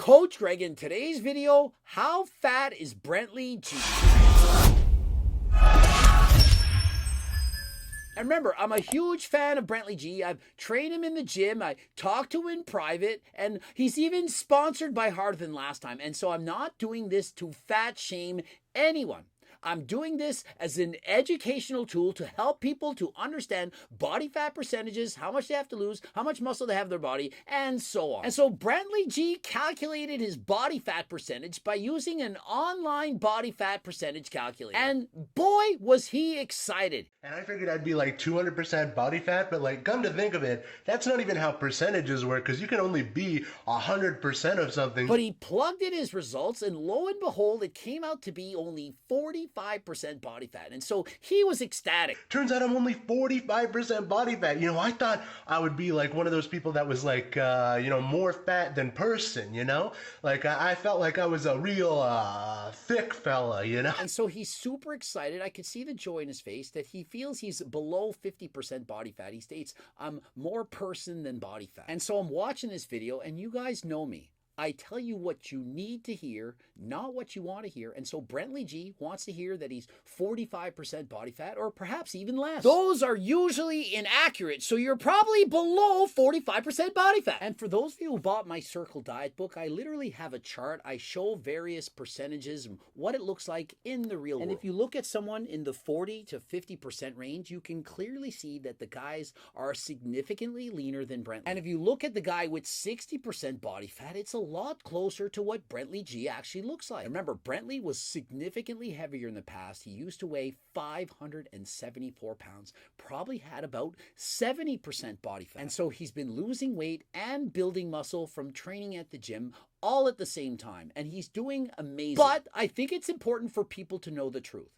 Coach Greg. In today's video, how fat is Brentley G? And remember, I'm a huge fan of Brentley G. I've trained him in the gym. I talked to him in private. And he's even sponsored by Harder Than Last Time. And so I'm not doing this to fat shame anyone. I'm doing this as an educational tool to help people to understand body fat percentages, how much they have to lose, how much muscle they have in their body, and so on. And so Brentley G calculated his body fat percentage by using an online body fat percentage calculator. And boy, was he excited. And I figured I'd be like 200% body fat, but like, come to think of it, that's not even how percentages work, because you can only be 100% of something. But he plugged in his results, and lo and behold, it came out to be only 45% body fat. And so he was ecstatic. Turns out I'm only 45% body fat. You know, I thought I would be like one of those people that was like, more fat than person, you know? Like, I felt like I was a real thick fella, you know? And so he's super excited. I could see the joy in his face that he feels he's below 50% body fat. He states, I'm more person than body fat. And so I'm watching this video, and you guys know me. I tell you what you need to hear, not what you want to hear. And so Brentley G wants to hear that he's 45% body fat, or perhaps even less. Those are usually inaccurate, so you're probably below 45% body fat. And for those of you who bought my Circle Diet book, I literally have a chart. I show various percentages and what it looks like in the real world. And if you look at someone in the 40 to 50% range, you can clearly see that the guys are significantly leaner than Brentley. And if you look at the guy with 60% body fat, it's a lot closer to what Brentley G actually looks like. Remember, Brentley was significantly heavier in the past. He used to weigh 574 pounds, probably had about 70% body fat. And so he's been losing weight and building muscle from training at the gym all at the same time. And he's doing amazing. But I think it's important for people to know the truth.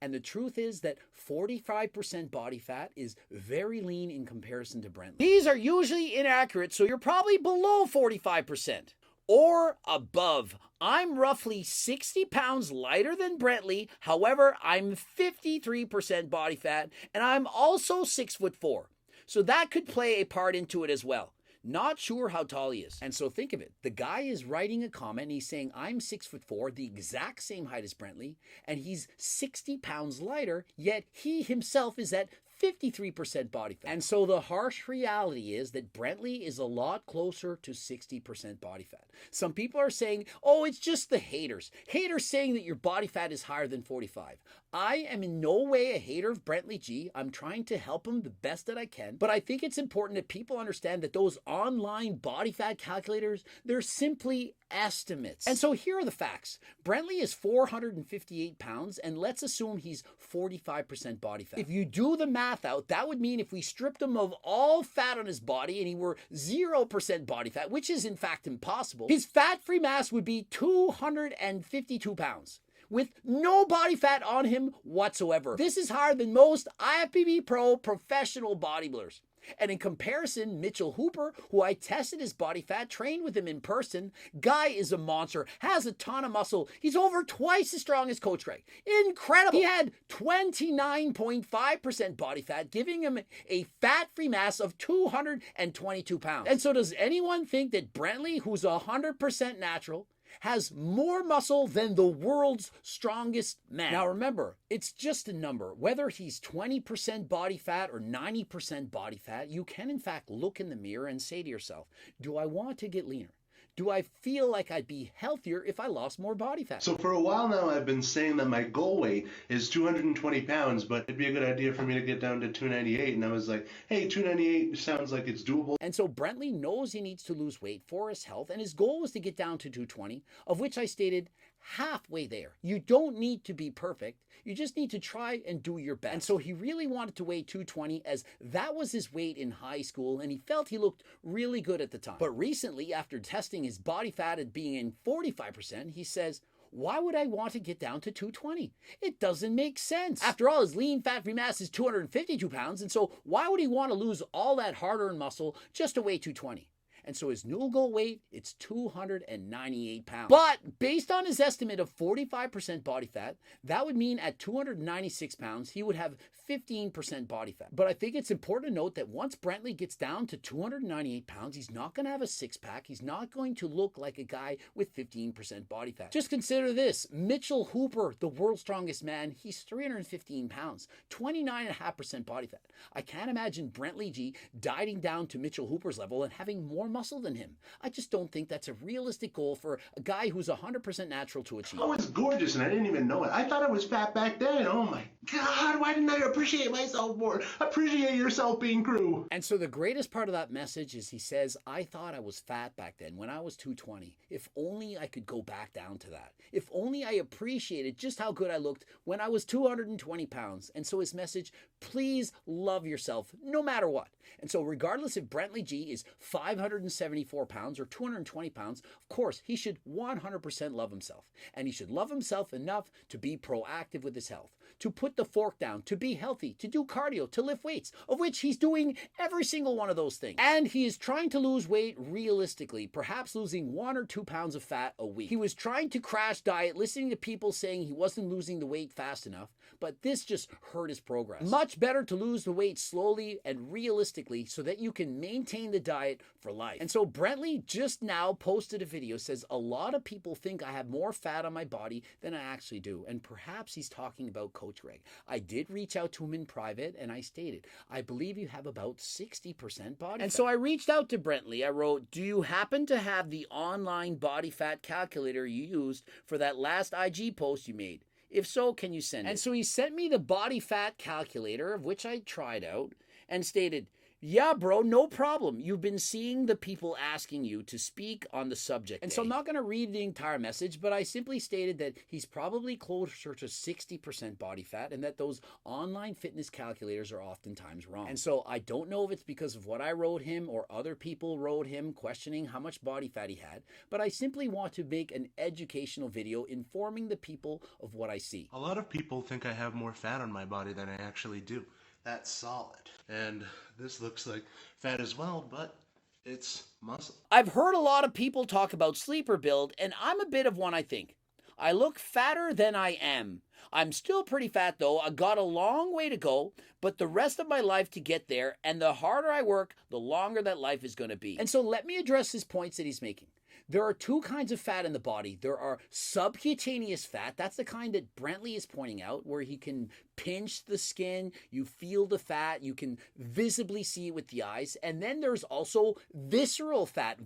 And the truth is that 45% body fat is very lean in comparison to Brentley. These are usually inaccurate, so you're probably below 45%. Or above. I'm roughly 60 pounds lighter than Brentley. However, I'm 53% body fat, and I'm also 6'4". So that could play a part into it as well. Not sure how tall he is. And so think of it. The guy is writing a comment and he's saying, I'm 6'4", the exact same height as Brentley, and he's 60 pounds lighter, yet he himself is at 53% body fat. And so the harsh reality is that Brentley is a lot closer to 60% body fat. Some people are saying, oh, it's just the haters. Haters saying that your body fat is higher than 45. I am in no way a hater of Brentley G. I'm trying to help him the best that I can. But I think it's important that people understand that those online body fat calculators, they're simply estimates. And so here are the facts. Brentley is 458 pounds, and let's assume he's 45% body fat. If you do the math out, that would mean if we stripped him of all fat on his body and he were 0% body fat, which is in fact impossible, his fat-free mass would be 252 pounds. With no body fat on him whatsoever. This is higher than most IFBB Pro professional bodybuilders. And in comparison, Mitchell Hooper, who I tested his body fat, trained with him in person, guy is a monster, has a ton of muscle. He's over twice as strong as Coach Greg. Incredible. He had 29.5% body fat, giving him a fat-free mass of 222 pounds. And so does anyone think that Brentley, who's 100% natural, has more muscle than the world's strongest man? Now remember, it's just a number. Whether he's 20% body fat or 90% body fat, you can in fact look in the mirror and say to yourself, do I want to get leaner? Do I feel like I'd be healthier if I lost more body fat? So for a while now, I've been saying that my goal weight is 220 pounds, but it'd be a good idea for me to get down to 298. And I was like, hey, 298 sounds like it's doable. And so Brentley knows he needs to lose weight for his health, and his goal was to get down to 220, of which I stated halfway there. You don't need to be perfect. You just need to try and do your best. And so he really wanted to weigh 220, as that was his weight in high school, and he felt he looked really good at the time. But recently, after testing his body fat at being in 45%, he says, why would I want to get down to 220? It doesn't make sense. After all, his lean fat-free mass is 252 pounds, and so why would he want to lose all that hard-earned muscle just to weigh 220? And so his new goal weight, it's 298 pounds. But based on his estimate of 45% body fat, that would mean at 296 pounds, he would have 15% body fat. But I think it's important to note that once Brentley gets down to 298 pounds, he's not going to have a six-pack. He's not going to look like a guy with 15% body fat. Just consider this. Mitchell Hooper, the world's strongest man, he's 315 pounds, 29.5% body fat. I can't imagine Brentley G dieting down to Mitchell Hooper's level and having more muscle than him. I just don't think that's a realistic goal for a guy who's 100% natural to achieve. I was gorgeous and I didn't even know it. I thought I was fat back then. Oh my God, why didn't I appreciate myself more? Appreciate yourself, being crew. And so the greatest part of that message is he says, I thought I was fat back then when I was 220. If only I could go back down to that. If only I appreciated just how good I looked when I was 220 pounds. And so his message, please love yourself no matter what. And so regardless if Brentley G is 574 pounds or 220 pounds, of course, he should 100% love himself. And he should love himself enough to be proactive with his health, to put the fork down, to be healthy, to do cardio, to lift weights, of which he's doing every single one of those things. And he is trying to lose weight realistically, perhaps losing 1 or 2 pounds of fat a week. He was trying to crash diet, listening to people saying he wasn't losing the weight fast enough, but this just hurt his progress. Much better to lose the weight slowly and realistically so that you can maintain the diet for life. And so Brentley just now posted a video, says a lot of people think I have more fat on my body than I actually do. And perhaps he's talking about Coach Greg. I did reach out to him in private and I stated, I believe you have about 60% body fat. And so I reached out to Brentley. I wrote, do you happen to have the online body fat calculator you used for that last IG post you made? If so, can you send it? And so he sent me the body fat calculator, of which I tried out, and stated, yeah, bro, no problem. You've been seeing the people asking you to speak on the subject. And so I'm not going to read the entire message, but I simply stated that he's probably closer to 60% body fat and that those online fitness calculators are oftentimes wrong. And so I don't know if it's because of what I wrote him or other people wrote him questioning how much body fat he had, but I simply want to make an educational video informing the people of what I see. A lot of people think I have more fat on my body than I actually do. That's solid. And this looks like fat as well, but it's muscle. I've heard a lot of people talk about sleeper build, and I'm a bit of one, I think. I look fatter than I am. I'm still pretty fat though. I got a long way to go, but the rest of my life to get there, and the harder I work, the longer that life is going to be. And so let me address his points that he's making. There are two kinds of fat in the body. There are subcutaneous fat. That's the kind that Brentley is pointing out, where he can pinch the skin, you feel the fat, you can visibly see it with the eyes. And then there's also visceral fat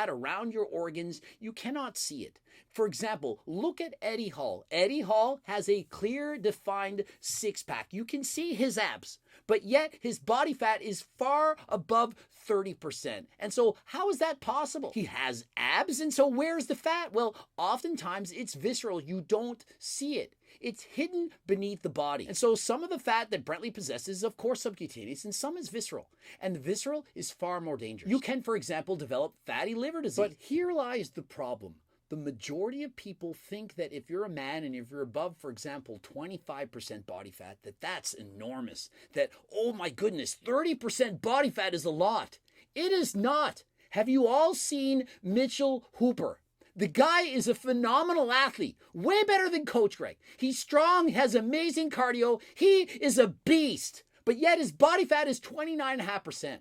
around your organs. You cannot see it. For example, look at Eddie Hall. Eddie Hall has a clear, defined six-pack. You can see his abs, but yet his body fat is far above 30%. And so how is that possible? He has abs, and so where's the fat? Well, oftentimes it's visceral. You don't see it. It's hidden beneath the body. And so some of the fat that Brentley possesses is, of course, subcutaneous, and some is visceral. And the visceral is far more dangerous. You can, for example, develop fatty liver disease. But here lies the problem. The majority of people think that if you're a man and if you're above, for example, 25% body fat, that's enormous. That, oh my goodness, 30% body fat is a lot. It is not. Have you all seen Mitchell Hooper? The guy is a phenomenal athlete, way better than Coach Greg. He's strong, has amazing cardio. He is a beast, but yet his body fat is 29.5%.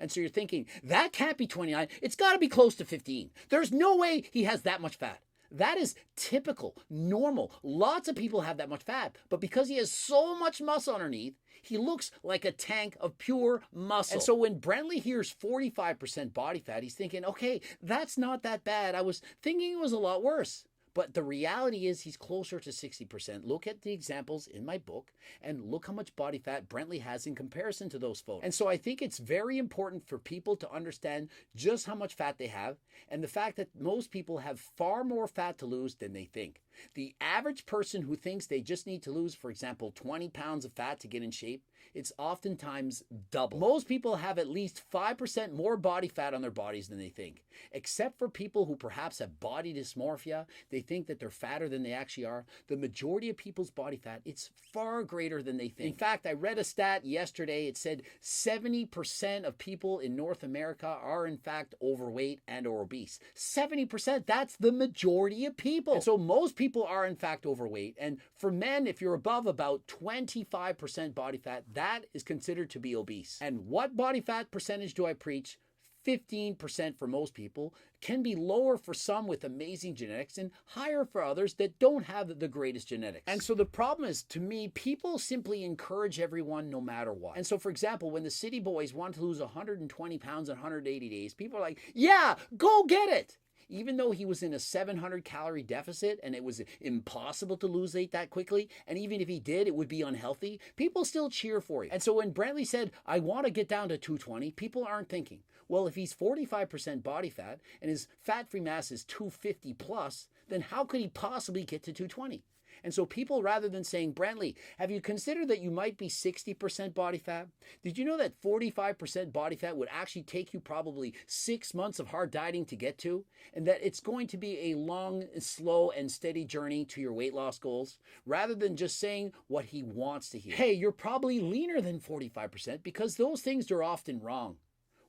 And so you're thinking, that can't be 29. It's got to be close to 15. There's no way he has that much fat. That is typical, normal. Lots of people have that much fat. But because he has so much muscle underneath, he looks like a tank of pure muscle. And so when Brentley hears 45% body fat, he's thinking, okay, that's not that bad. I was thinking it was a lot worse. But the reality is he's closer to 60%. Look at the examples in my book and look how much body fat Brentley has in comparison to those photos. And so I think it's very important for people to understand just how much fat they have and the fact that most people have far more fat to lose than they think. The average person who thinks they just need to lose, for example, 20 pounds of fat to get in shape, it's oftentimes double. Most people have at least 5% more body fat on their bodies than they think. Except for people who perhaps have body dysmorphia, they think that they're fatter than they actually are. The majority of people's body fat, it's far greater than they think. In fact, I read a stat yesterday. It said 70% of people in North America are in fact overweight and or obese. 70%, that's the majority of people. And so most people are in fact overweight. And for men, if you're above about 25% body fat, that is considered to be obese. And what body fat percentage do I preach? 15% for most people, can be lower for some with amazing genetics and higher for others that don't have the greatest genetics. And so the problem is, to me, people simply encourage everyone no matter what. And so, for example, when the City Boys want to lose 120 pounds in 180 days, people are like, yeah, go get it. Even though he was in a 700 calorie deficit and it was impossible to lose weight that quickly, and even if he did, it would be unhealthy, people still cheer for you. And so when Brentley said, I want to get down to 220, people aren't thinking, well, if he's 45% body fat and his fat-free mass is 250 plus, then how could he possibly get to 220? And so people, rather than saying, Brentley, have you considered that you might be 60% body fat? Did you know that 45% body fat would actually take you probably 6 months of hard dieting to get to? And that it's going to be a long, slow, and steady journey to your weight loss goals, rather than just saying what he wants to hear. Hey, you're probably leaner than 45% because those things are often wrong.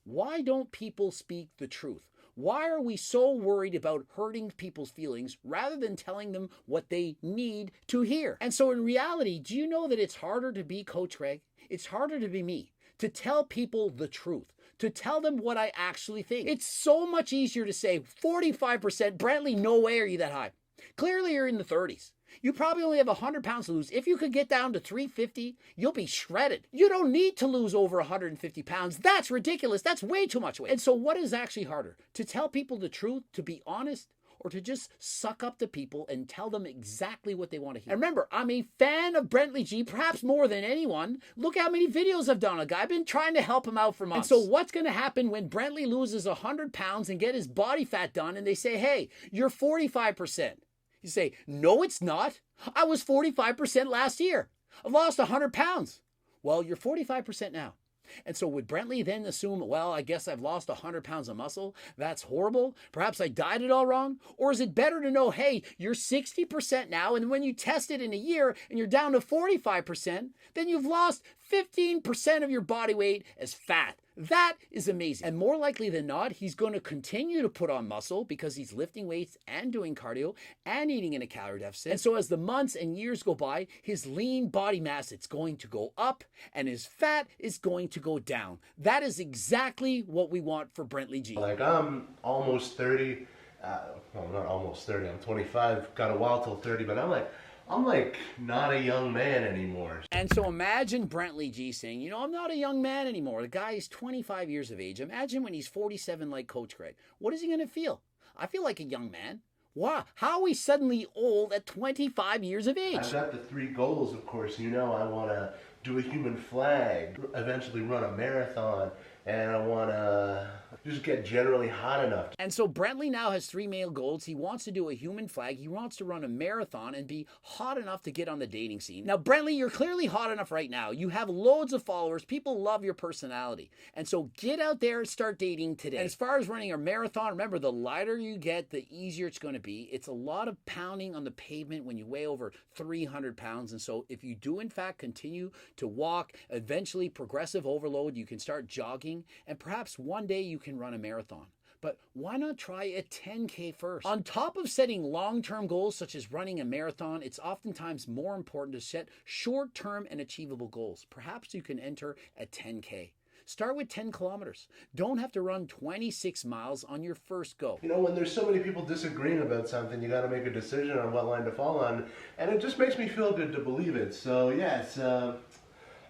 Why don't people speak the truth? Why are we so worried about hurting people's feelings rather than telling them what they need to hear? And so in reality, do you know that it's harder to be Coach Greg? It's harder to be me, to tell people the truth, to tell them what I actually think. It's so much easier to say 45%, Brentley, no way are you that high. Clearly you're in the 30s. You probably only have 100 pounds to lose. If you could get down to 350, you'll be shredded. You don't need to lose over 150 pounds. That's ridiculous. That's way too much weight. And so what is actually harder? To tell people the truth, to be honest, or to just suck up to people and tell them exactly what they want to hear? And remember, I'm a fan of Brenty G, perhaps more than anyone. Look how many videos I've done on a guy. I've been trying to help him out for months. And so what's going to happen when Brentley loses 100 pounds and get his body fat done and they say, hey, you're 45%. You say, no, it's not. I was 45% last year. I've lost 100 pounds. Well, you're 45% now. And so would Brentley then assume, well, I guess I've lost 100 pounds of muscle? That's horrible. Perhaps I dieted all wrong. Or is it better to know, hey, you're 60% now, and when you test it in a year and you're down to 45%, then you've lost 15% of your body weight as fat. That is amazing. And more likely than not, he's going to continue to put on muscle because he's lifting weights and doing cardio and eating in a calorie deficit. And so as the months and years go by, his lean body mass, it's going to go up and his fat is going to go down. That is exactly what we want for Brenty G. Like, I'm almost 30. Well, not almost 30. I'm 25. Got a while till 30, but I'm like not a young man anymore. And so imagine Brenty G saying, you know, I'm not a young man anymore. The guy is 25 years of age. Imagine when he's 47 like Coach Greg. What is he going to feel? I feel like a young man. Wow, how are we suddenly old at 25 years of age? I've got the 3 goals, of course. You know, I want to do a human flag, eventually run a marathon, and I want to just get generally hot enough. And so Brentley now has 3 male goals. He wants to do a human flag. He wants to run a marathon and be hot enough to get on the dating scene. Now, Brentley, you're clearly hot enough right now. You have loads of followers. People love your personality. And so get out there and start dating today. And as far as running a marathon, remember, the lighter you get, the easier it's going to be. It's a lot of pounding on the pavement when you weigh over 300 pounds. And so if you do, in fact, continue to walk, eventually progressive overload, you can start jogging, and perhaps one day you can run a marathon. But why not try a 10K first? On top of setting long-term goals such as running a marathon, it's oftentimes more important to set short-term and achievable goals. Perhaps you can enter a 10K. Start with 10 kilometers. Don't have to run 26 miles on your first go. You know, when there's so many people disagreeing about something, you got to make a decision on what line to fall on, and it just makes me feel good to believe it. So yes,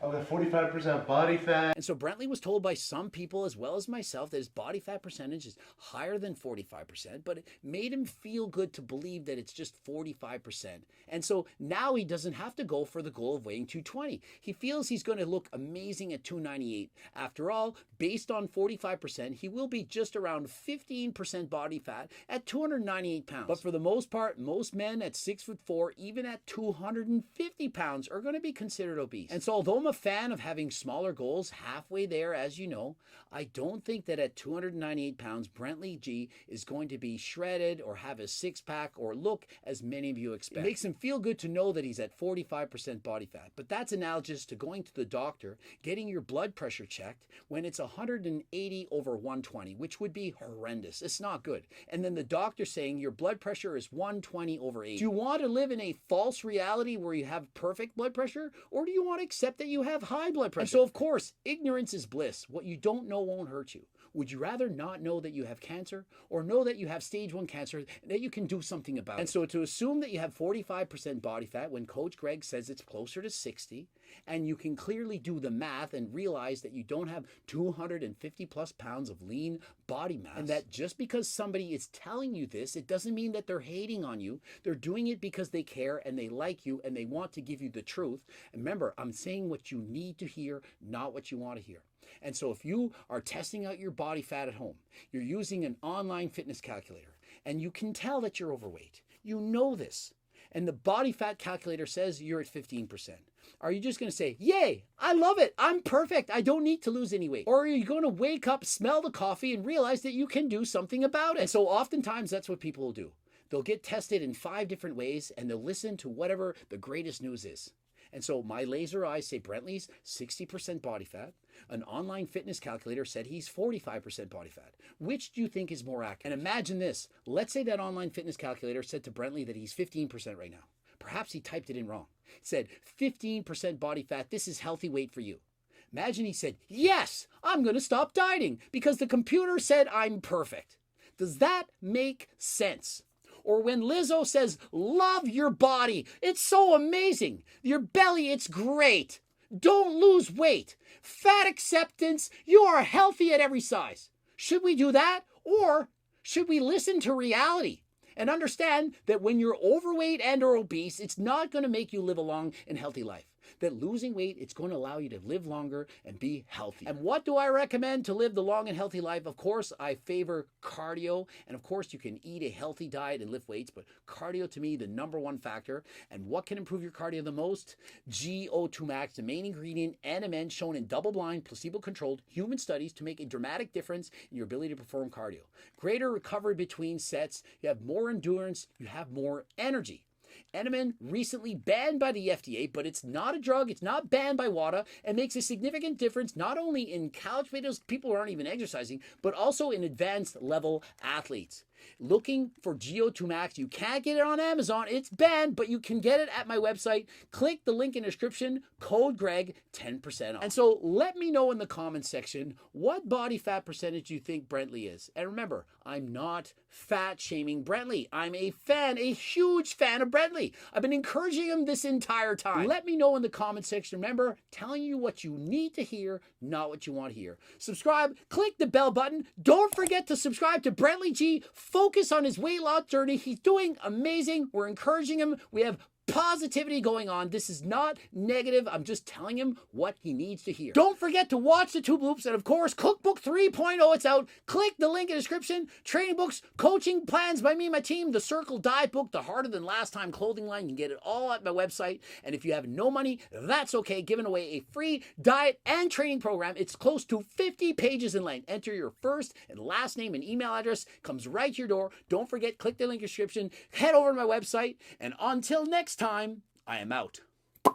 I've got 45% body fat. And so Brentley was told by some people as well as myself that his body fat percentage is higher than 45%, but it made him feel good to believe that it's just 45%. And so now he doesn't have to go for the goal of weighing 220. He feels he's going to look amazing at 298. After all, based on 45%, he will be just around 15% body fat at 298 pounds. But for the most part, most men at 6'4", even at 250 pounds, are going to be considered obese. And so although I'm a a fan of having smaller goals, halfway there, as you know. I don't think that at 298 pounds, Brentley G is going to be shredded or have a six-pack or look as many of you expect. It makes him feel good to know that he's at 45% body fat, but that's analogous to going to the doctor, getting your blood pressure checked when it's 180 over 120, which would be horrendous. It's not good. And then the doctor saying your blood pressure is 120 over 80. Do you want to live in a false reality where you have perfect blood pressure, or do you want to accept that you have high blood pressure? And so, of course, ignorance is bliss. What you don't know won't hurt you. Would you rather not know that you have cancer, or know that you have stage 1 cancer and that you can do something about it? And so to assume that you have 45% body fat when Coach Greg says it's closer to 60, and you can clearly do the math and realize that you don't have 250 plus pounds of lean body mass, and that just because somebody is telling you this, it doesn't mean that they're hating on you. They're doing it because they care and they like you and they want to give you the truth. And remember, I'm saying what you need to hear, not what you want to hear. And so if you are testing out your body fat at home, you're using an online fitness calculator, and you can tell that you're overweight. You know this. And the body fat calculator says you're at 15%. Are you just going to say, yay, I love it, I'm perfect, I don't need to lose any weight? Or are you going to wake up, smell the coffee, and realize that you can do something about it? And so oftentimes that's what people will do. They'll get tested in 5 different ways, and they'll listen to whatever the greatest news is. And so my laser eyes say Brentley's 60% body fat. An online fitness calculator said he's 45% body fat. Which do you think is more accurate? And imagine this. Let's say that online fitness calculator said to Brentley that he's 15% right now. Perhaps he typed it in wrong. It said 15% body fat. This is healthy weight for you. Imagine he said, yes, I'm going to stop dieting because the computer said I'm perfect. Does that make sense? Or when Lizzo says, love your body, it's so amazing. Your belly, it's great. Don't lose weight. Fat acceptance, you are healthy at every size. Should we do that? Or should we listen to reality and understand that when you're overweight and or obese, it's not going to make you live a long and healthy life? That losing weight, it's going to allow you to live longer and be healthy. And what do I recommend to live the long and healthy life? Of course, I favor cardio. And of course, you can eat a healthy diet and lift weights, but cardio to me, the #1 factor. And what can improve your cardio the most? GO2 max, the main ingredient, NMN, shown in double-blind, placebo-controlled human studies to make a dramatic difference in your ability to perform cardio. Greater recovery between sets, you have more endurance, you have more energy. NMN recently banned by the FDA, but it's not a drug, it's not banned by WADA, and makes a significant difference not only in couch potatoes, people who aren't even exercising, but also in advanced level athletes. Looking for GO2 Max, you can't get it on Amazon, it's banned, but you can get it at my website. Click the link in the description, code Greg, 10% off. And so let me know in the comments section what body fat percentage you think Brentley is. And remember, I'm not fat shaming Brentley. I'm a fan, a huge fan of Brentley. I've been encouraging him this entire time. Let me know in the comments section. Remember, telling you what you need to hear, not what you want to hear. Subscribe, click the bell button. Don't forget to subscribe to Brentley G. Focus on his weight loss journey. He's doing amazing. We're encouraging him. We have positivity going on. This is not negative. I'm just telling him what he needs to hear. Don't forget to watch the tube loops, and of course, Cookbook 3.0, it's out. Click the link in the description. Training books, coaching plans by me and my team, the Circle Diet book, the Harder Than Last Time clothing line. You can get it all at my website. And if you have no money, that's okay. Giving away a free diet and training program. It's close to 50 pages in length. Enter your first and last name and email address. Comes right to your door. Don't forget, click the link in the description. Head over to my website. And until next time, I am out.